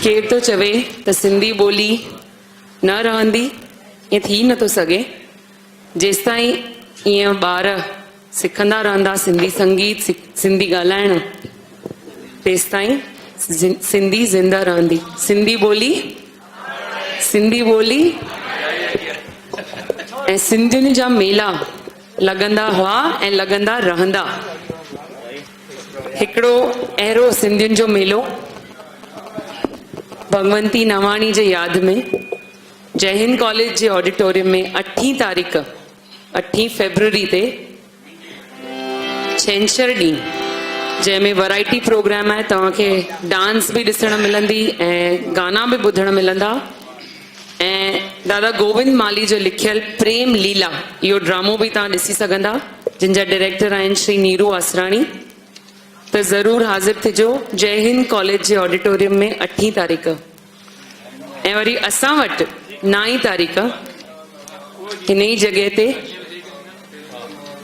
केर तो चवे त सिंधी ॿोली न रहंदी, ईअं थी नथो सघे। जेसिताईं ईअं ॿार सिखंदा रहंदा सिंधी संगीत, सिंधी ॻाल्हाइण, तेसिताईं सिंधी ज़िंदा रहंदी। सिंधी ॿोली ऐं सिंधियुनि जा मेला लॻंदा हुआ ऐं लॻंदा रहंदा। हिकिड़ो अहिड़ो सिंधियुनि जो मेलो भगवंती नवाणी जे यादि में जय हिंद कॉलेज जे ऑडिटोरियम में 8 फरवरी ते छंछरु ॾींहुं, जंहिंमें वैरायटी प्रोग्राम आहे, तव्हांखे डांस बि ॾिसण मिलंदी ऐं गाना बि ॿुधण मिलंदा। ऐं दादा गोविंद माली जो लिखियल प्रेम लीला इहो ड्रामो बि तव्हां ॾिसी सघंदा, जिन जा डायरेक्टर आहिनि श्री नीरू आसराणी। त ज़रूरु हाज़िर थिजो जय हिंद कॉलेज जे ऑडिटोरियम में 8 तारीख़। ऐं वरी असां वटि 9 तारीख़ हिन ई जॻह ते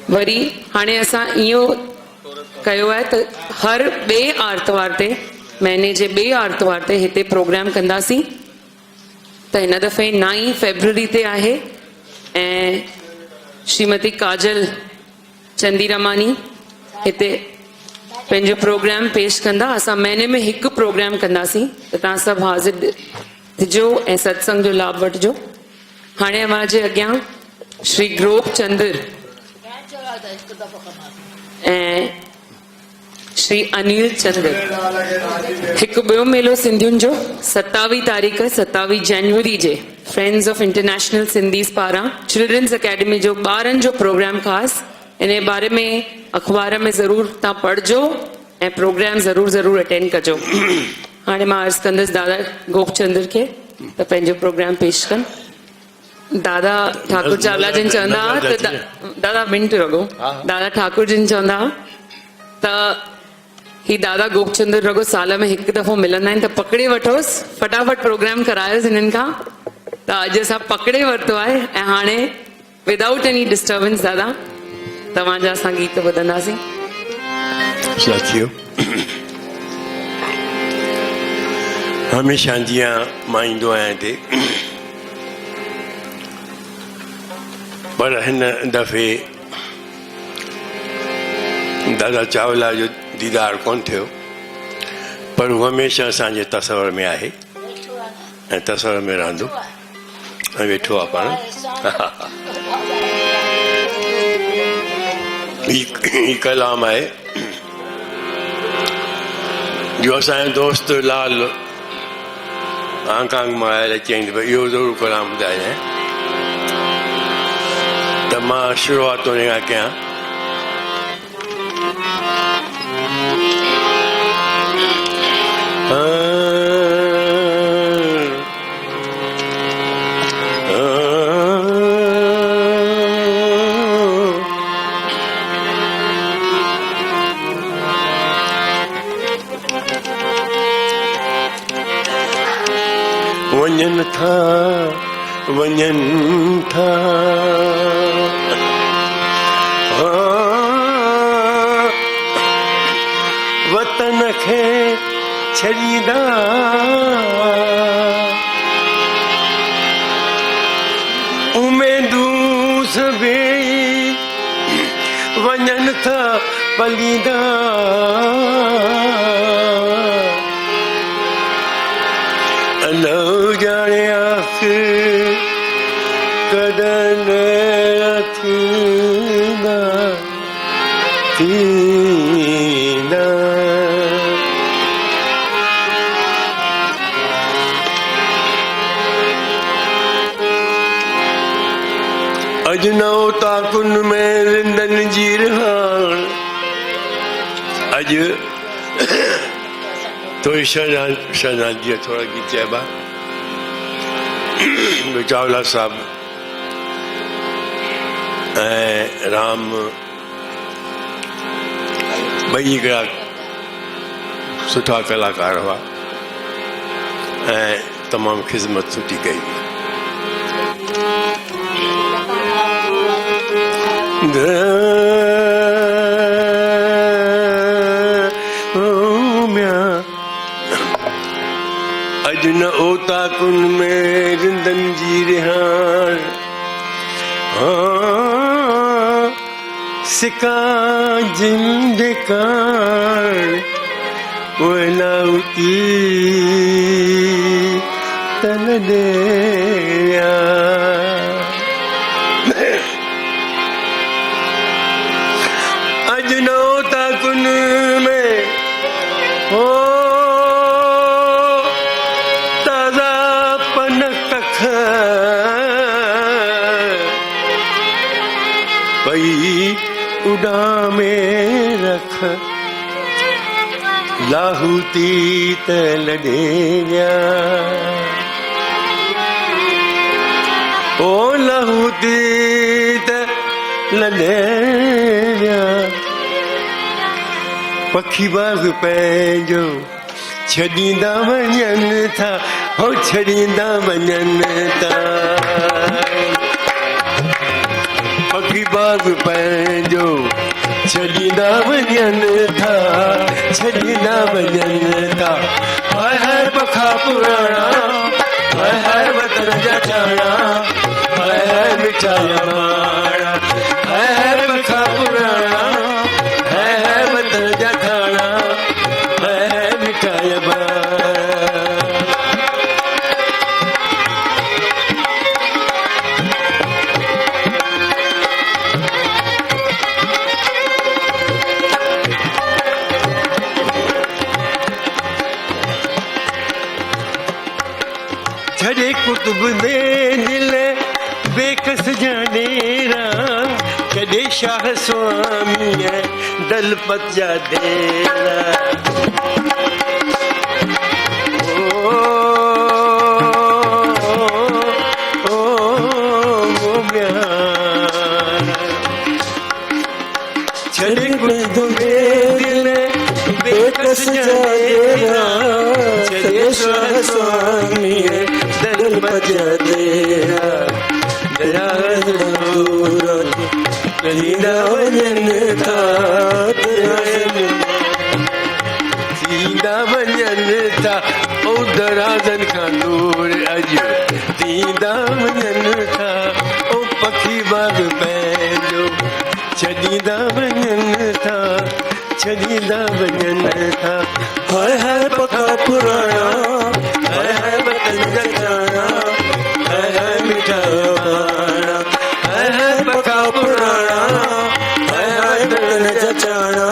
वरी हाणे असां इहो कयो आहे त हर ॿिए आर्तवार ते, महीने जे ॿिए आर्तवार ते हिते प्रोग्राम कंदासीं। त हिन दफ़े 9 फरवरी ते आहे ऐं श्रीमती काजल चंदीरमानी हिते पंहिंजो प्रोग्राम पेश कंदा। असां महीने में हिकु प्रोग्राम कंदासीं, त तव्हां सभु हाज़िर थिजो ऐं सत्संग जो लाभ वठिजो। हाणे अवां जे अॻियां श्री ग्रोप चंद्र ऐं श्री अनिल चंद्र। हिकु ॿियो मेलो सिंधियुनि जो 27 तारीख़ 27 जनवरी जे फ्रेंड्स ऑफ इंटरनेशनल सिंधीज़ पारां चिल्ड्रंस अकेडमी जो ॿारनि जो प्रोग्राम ख़ासि। इन बारे में अख़बार में ज़रूरु तव्हां पढ़जो ऐं प्रोग्राम ज़रूरु अटेंड कजो। हाणे मां अर्ज़ु कंदसि दादा गोपचंद्र खे त पंहिंजो प्रोग्राम पेश कनि। दादा ठाकुर चावला जिन चवंदा त दादा मिंट रगो, दादा ठाकुर जिन चवंदा त ही दादा गोपचंद्र रगो साल में हिकु दफ़ो मिलंदा आहिनि, त पकड़े वठोसि, फटाफट प्रोग्राम करायोसि हिननि खां। त अॼु असां पकड़े वरितो आहे ऐं हाणे विदाउट एनी डिस्टर्बेंस दादा तव्हांजा असां गीत ॿुधंदासीं। साथियो, हमेशह जीअं मां ईंदो आहियां हिते, पर हिन दफ़े दादा चावला जो दीदार कोन थियो, पर हू हमेशह असांजे तसवर में आहे ऐं तसवर में रहंदो ऐं वेठो आहे पाण। ही कलाम आहे जो असांजो दोस्त लाल हांगकांग मां आयल चईं भई इहो ज़रूरु कलाम ॿुधाइजांइ, त मां शुरूआत उन खां कयां। वञनि था वतन खे छॾींदा, उमेदूं सभई वञनि था पलींदा। अलो जाने आख़िर कॾहिं थींदा थींदा। अॼु नओ ताकुन में रिंदनि जी रिहाण, अॼु थोड़ी श्रद्धांजलि थोड़ा गीत चइबा। चावला साहब ऐं राम ॿई हिकिड़ा सुठा कलाकार हुआ ऐं तमामु ख़िदमत सुठी कई। अज न ओता कुन में रिंदन जी रिहान सिका जिंदकार वलाउती तन दे अज न ओता कुन में हो ताजा पनक पई उड़ा में रख लाहूती तलडे ओ लाहूती तलडे पखी बाग पंहिंजो छॾींदा वञनि था हो छॾींदा वञनि था पखी बाग पंहिंजो छॾींदा वञनि था छॾींदा वञनि था हाय हाय पखा पुराणा हाय हाय वतन जा चाणा हाय हाय मिठा माणा हाय हाय पखा पुराणा हाय हाय वतन जा ठाणा हाय हाय मिठा छड़े कुतुब में दिल बेकस जानेरा कॾे शाह स्वामी दलपत जा डेरा छड़े कुतुब में दिल बेकस जानेरा छड़े शाह स्वामी दल बजा देरा दया सीधा वजन था सीधा वजन था ओ दराजन का दूर अज सीधा वजन था ओ पखी बाग पंहिंजो छॾींदा वजन था छॾींदा वजन था हाय हाय पखा पुराणा हाय हाय वतन जा ठाणा हाय हाय मिठा माणा हाय हाय पखा पुराणा हाय हाय वतन जा ठाणा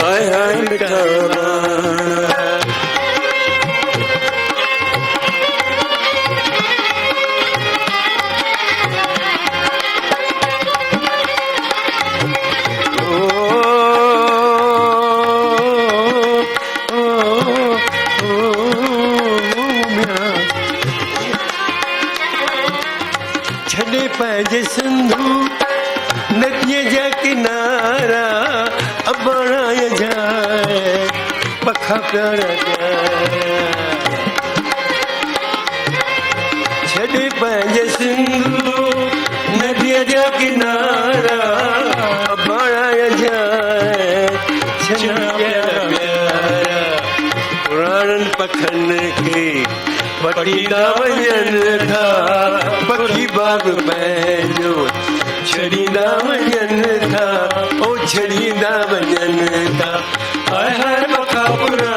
हाय हाय मिठा माणा छॾे पंहिंजे सिंधू नदीअ जा किनारा अबाणा जाए पखा प्यारा छॾे पंहिंजे सिंधू नदीअ जा किनारा अबाणा जाए प्यारा पुराणनि पखनि खे पटींदा वञनि था पखी बाग पंहिंजो छॾींदा वञनि था ओ छॾींदा वञनि था हाय हाय पखा पुराणा